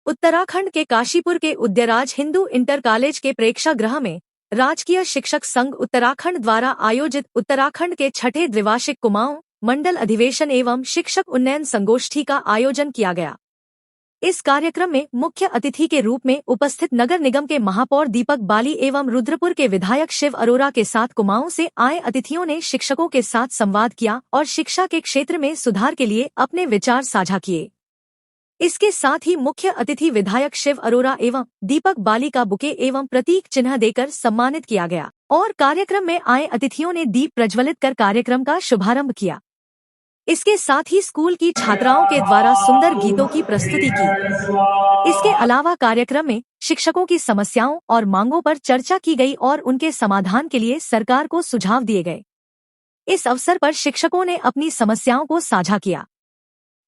उत्तराखंड के काशीपुर के Udayraj Hindu inter college के प्रेक्षागृह में राजकीय शिक्षक संघ उत्तराखंड द्वारा आयोजित उत्तराखंड के छठे द्विवार्षिक कुमाऊं मंडल अधिवेशन एवं शिक्षक उन्नयन संगोष्ठी का आयोजन किया गया। इस कार्यक्रम में मुख्य अतिथि के रूप में उपस्थित नगर निगम के महापौर दीपक बाली एवं रुद्रपुर के विधायक शिव अरोरा के साथ कुमाऊं से आए अतिथियों ने शिक्षकों के साथ संवाद किया और शिक्षा के क्षेत्र में सुधार के लिए अपने विचार साझा किए। इसके साथ ही मुख्य अतिथि विधायक शिव अरोरा एवं दीपक बाली का बुके एवं प्रतीक चिन्ह देकर सम्मानित किया गया और कार्यक्रम में आए अतिथियों ने दीप प्रज्वलित कर कार्यक्रम का शुभारंभ किया। इसके साथ ही स्कूल की छात्राओं के द्वारा सुंदर गीतों की प्रस्तुति की। इसके अलावा कार्यक्रम में शिक्षकों की समस्याओं और मांगों पर चर्चा की गई और उनके समाधान के लिए सरकार को सुझाव दिए गए। इस अवसर पर शिक्षकों ने अपनी समस्याओं को साझा किया।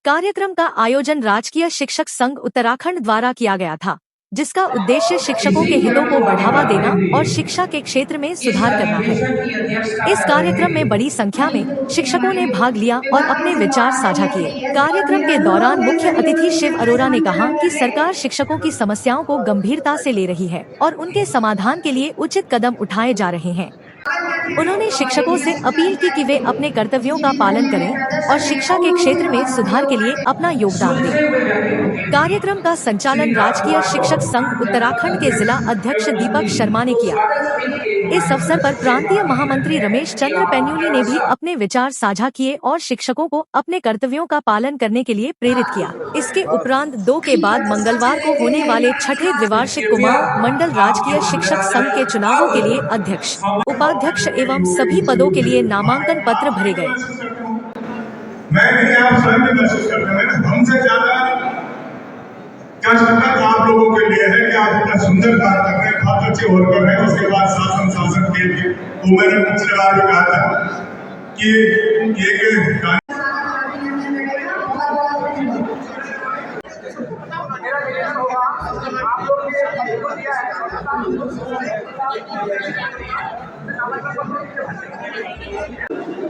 कार्यक्रम का आयोजन राजकीय शिक्षक संघ उत्तराखंड द्वारा किया गया था, जिसका उद्देश्य शिक्षकों के हितों को बढ़ावा देना और शिक्षा के क्षेत्र में सुधार करना है। इस कार्यक्रम में बड़ी संख्या में शिक्षकों ने भाग लिया और अपने विचार साझा किए। कार्यक्रम के दौरान मुख्य अतिथि शिव अरोरा ने कहा कि सरकार शिक्षकों की समस्याओं को गंभीरता से ले रही है और उनके समाधान के लिए उचित कदम उठाए जा रहे हैं। उन्होंने शिक्षकों से अपील की कि वे अपने कर्तव्यों का पालन करें और शिक्षा के क्षेत्र में सुधार के लिए अपना योगदान दें। कार्यक्रम का संचालन राजकीय शिक्षक संघ उत्तराखंड के जिला अध्यक्ष दीपक शर्मा ने किया। इस अवसर पर प्रांतीय महामंत्री रमेश चंद्र पेन्यूली ने भी अपने विचार साझा किए और शिक्षकों को अपने कर्तव्यों का पालन करने के लिए प्रेरित किया। इसके उपरांत 2 के बाद मंगलवार को होने वाले छठे द्विवार्षिक कुमाऊं मंडल राजकीय शिक्षक संघ के चुनावों के लिए अध्यक्ष, उपाध्यक्ष एवं सभी पदों के लिए नामांकन पत्र भरे गए। मैं भी आप स्वयं भी महसूस करते हैं, हमसे ज्यादा कष्ट आप लोगों के लिए है कि आप इतना सुंदर कार्य कर रहे हैं, बहुत अच्छे और कर रहे हैं। उसके बाद शासन के वो मैंने पिछले बार भी कहा था कि ये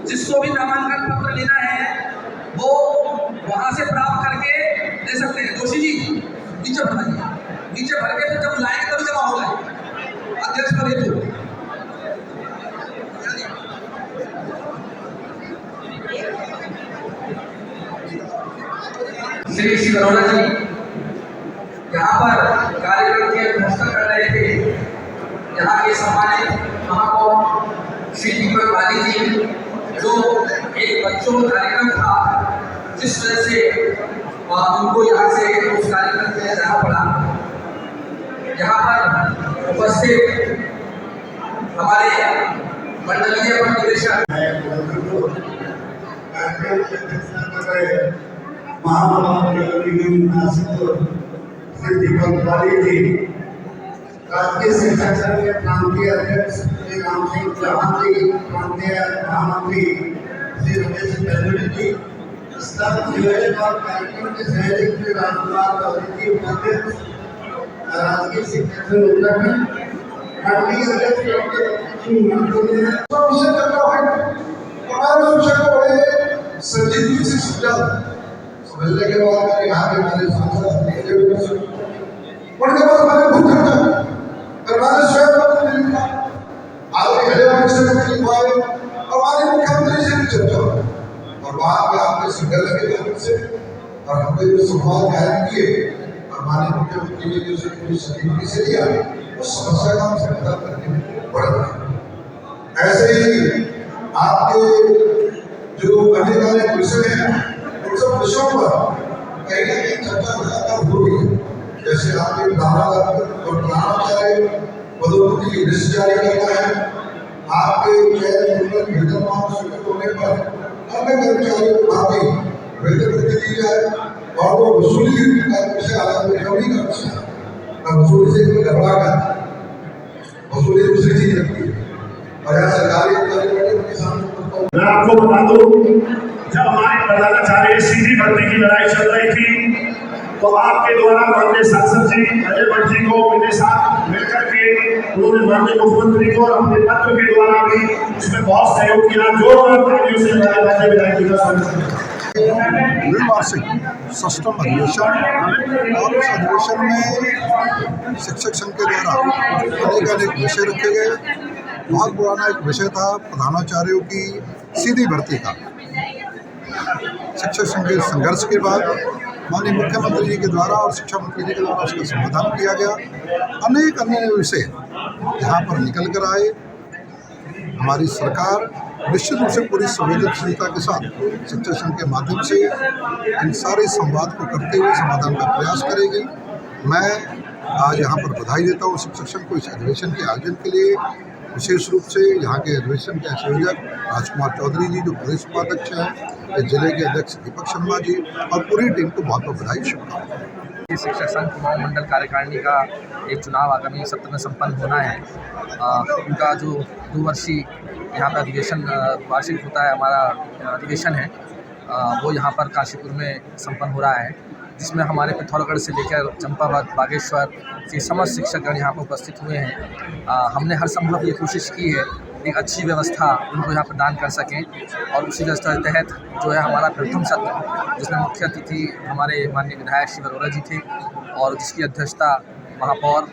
जिसको भी नामांकन पत्र लेना है वो वहां से प्राप्त करके दे सकते हैं। जोशी जी नीचे भर के फिर जब लाएंगे तभी जमा होगा अध्यक्ष पर हेतु। श्री शिव अरोरा जी यहाँ पर कार्यक्रम की अध्यक्षता कर रहे थे। यहाँ के सम्मानित महापौर श्री दीपक बाली जी, जो एक बच्चों का कार्यक्रम था, जिस तरह से उनको यहाँ से उस कार्यक्रम में जाना पड़ा। यहाँ पर उपस्थित हमारे मंडलीय निदेशक श्री दीपक बाली जी, राजकीय शिक्षक संघ के प्रांतीय अध्यक्ष श्री राम सिंह चौहान जी, प्रांतीय महामंत्री श्री रमेश पेन्यूली जी, नियोजक और कार्यक्रम के सहयोगी श्री राजकुमार चौधरी जी, उपाध्यक्ष राजकीय शिक्षक संघ उत्तराखंड, मंडलीय अध्यक्ष हमारे शिक्षक को बड़े संजीदगी से समझा समझने के बाद यहाँ के हमारे सांसद उनके पास हमारे बहुत खर्चा करवाने स्वयं आगे हरियाणा से हमारे मुख्यमंत्री से भी चर्चा और बाद में आपने संगठन लगे जाने से और हमने जो संवाद कायम किए और हमारे मुख्यमंत्री ने जो संजीदगी से लिया उस समस्या का हम समाधान करने में बढ़ रहे। ऐसे ही आपके जो आने वाले विषय हैं उन सब विषयों पर कहीं ना कहीं चर्चा लगातार हो रही है। जैसे आपके प्रधानाचार्य पदोन्नति की लिस्ट जारी करना है, आपके वेतन स्वीकृत होने पर अन्य कर्मचारियों को भावी वेतन वृद्धि दी जाए और वो वसूली का विषय अलग रिकवरी का विषय है। वसूली से कोई घबरा कर वसूली दूसरी चीज रखती है और यहाँ सरकारी अधिकारी के सामने मैं आपको बता दूं, जब हमारे प्रधानाचार्य सीधी भर्ती की लड़ाई चल रही थी तो आपके द्वारा माननीय सांसद जी अजय भट्ट जी को मेरे साथ मिलकर के उन्होंने माननीय मुख्यमंत्री को अपने पत्र के द्वारा भी इसमें बहुत सहयोग किया। जोरदार तालियों से राज्य विधायक जी का स्वागत करते हैं। द्विवार्षिक सष्टम अधिवेशन और उस अधिवेशन में शिक्षक संघ के द्वारा अनेक विषय रखे गए। बहुत पुराना एक विषय था प्रधानाचार्यों की सीधी भर्ती का। शिक्षक संघ के संघर्ष के बाद माननीय मुख्यमंत्री जी के द्वारा और शिक्षा मंत्री जी के द्वारा उसका समाधान किया गया। अनेक अन्य विषय यहाँ पर निकल कर आए। हमारी सरकार निश्चित रूप से पूरी संवेदनशीलता के साथ शिक्षा संघ के माध्यम से इन सारे संवाद को करते हुए समाधान का प्रयास करेगी। मैं आज यहाँ पर बधाई देता हूँ शिक्षक संघ को इस अधिवेशन के आयोजन के लिए। विशेष रूप से यहाँ के अधिवेशन के संयोजक राजकुमार चौधरी जी जो प्रदेश उपाध्यक्ष हैं, जिले के अध्यक्ष दीपक शर्मा जी और पूरी टीम को बहुत बहुत बधाई, शुभकामनाएं। शिक्षक संघ कुमाऊं मंडल कार्यकारिणी का एक चुनाव आगामी सत्र में संपन्न होना है। उनका जो 2 वर्षीय यहाँ पर अधिवेशन वार्षिक होता है, हमारा अधिवेशन है, वो यहाँ पर काशीपुर में संपन्न हो रहा है, जिसमें हमारे पिथौरागढ़ से लेकर चंपावत, बागेश्वर के समस्त शिक्षकगण यहाँ पर उपस्थित हुए हैं। हमने हर संभव ये कोशिश की है एक अच्छी व्यवस्था उनको यहाँ प्रदान कर सकें, और उसी व्यवस्था के तहत जो है हमारा प्रथम सत्र, जिसमें मुख्य अतिथि हमारे माननीय विधायक श्री अरोड़ा जी थे और जिसकी अध्यक्षता महापौर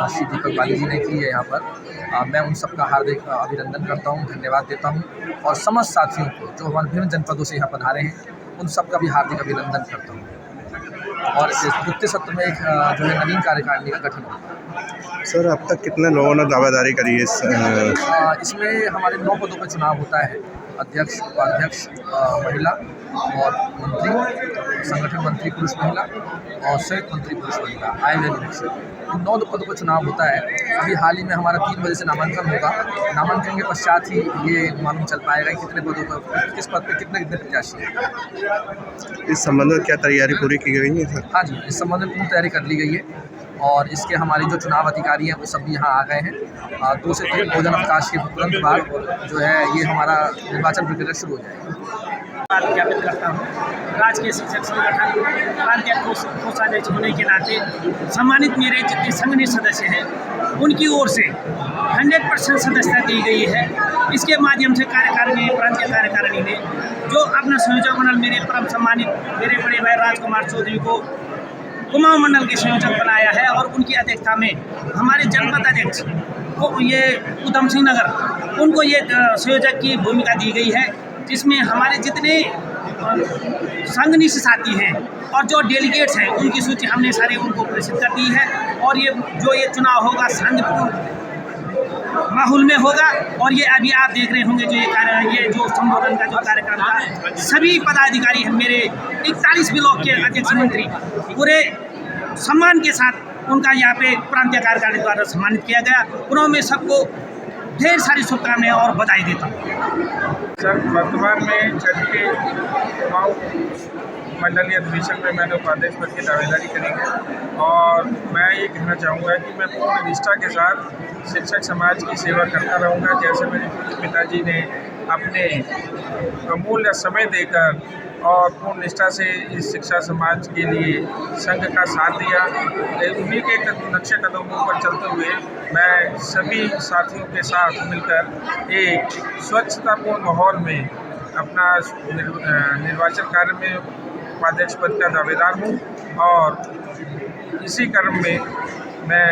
श्री दीपक बाली जी ने की है। यहाँ पर मैं उन सबका हार्दिक अभिनंदन करता हूँ, धन्यवाद देता हूँ, और समस्त साथियों को जो हमारे विभिन्न जनपदों से यहाँ पधारे हैं उन सबका भी हार्दिक अभिनंदन करता हूँ। और इस द्वितीय सत्र में एक जो है नवीन कार्यकारिणी का गठन होगा। सर, अब तक कितने लोगों ने दावेदारी करी है इसमें हमारे 9 पदों पर चुनाव होता है। अध्यक्ष, उपाध्यक्ष महिला और मंत्री, संगठन मंत्री पुरुष महिला और संयुक्त मंत्री पुरुष महिला, आयव्यय निरीक्षक, इन 9 पदों पर चुनाव होता है। अभी हाल ही में हमारा 3 बजे से नामांकन होगा। नामांकन के पश्चात ही ये मालूम चल पाएगा कि कितने पदों पर, किस पद पर कितने प्रत्याशी हैं। इस संबंध में क्या तैयारी पूरी की गई है सर? हाँ जी, इस संबंध में पूरी तैयारी कर ली गई है, और इसके हमारे जो चुनाव अधिकारी हैं वो सब भी यहाँ आ गए हैं। 2 से 3 भोजन अवकाश के तुरंत बाद जो है ये हमारा निर्वाचन प्रक्रिया शुरू हो जाएगी। ज्ञापित करता हूँ। राजकीय शिक्षक संगठन प्रांतीय कोषाध्यक्ष होने के नाते सम्मानित मेरे जितने संघनिष्ठ सदस्य हैं उनकी ओर से 100% सदस्यता दी गई है। इसके माध्यम से कार्यकारिणी, प्रांतीय कार्यकारिणी ने जो अपना संयोजक मंडल मेरे परम सम्मानित मेरे बड़े भाई राजकुमार चौधरी को कुमाऊं मंडल के संयोजक बनाया है, और उनकी अध्यक्षता में हमारे जनपद अध्यक्ष को ये उधम सिंह नगर उनको ये संयोजक की भूमिका दी गई है, जिसमें हमारे जितने संघनिष्ठ साथी हैं और जो डेलीगेट्स हैं उनकी सूची हमने सारे उनको प्रेषित कर दी है। और ये चुनाव होगा शांतिपूर्ण माहौल में होगा। और ये अभी आप देख रहे होंगे जो ये जो संबोधन का जो कार्यक्रम था, सभी पदाधिकारी हैं मेरे 41 ब्लॉक के अध्यक्ष मंत्री पूरे सम्मान के साथ उनका यहाँ पे प्रांतीय कार्यकारिणी द्वारा सम्मानित किया गया। उन्होंने में सबको ढेर सारी शुभकामनाएं और बधाई देता हूँ। सर, वर्तमान में छठे कुमाऊं मंडलीय अधिवेशन में मैंने उपाध्यक्ष पद की दावेदारी करी है, और मैं ये कहना चाहूँगा कि मैं पूर्ण निष्ठा के साथ शिक्षक समाज की सेवा करता रहूँगा। जैसे मेरे पिताजी ने अपने अमूल्य समय देकर और पूर्ण निष्ठा से इस शिक्षा समाज के लिए संघ का साथ दिया, उन्हीं के नक्शे कदमों पर चलते हुए मैं सभी साथियों के साथ मिलकर एक स्वच्छतापूर्ण माहौल में अपना निर्वाचन कार्य में उपाध्यक्ष पद का दावेदार हूँ, और इसी क्रम में मैं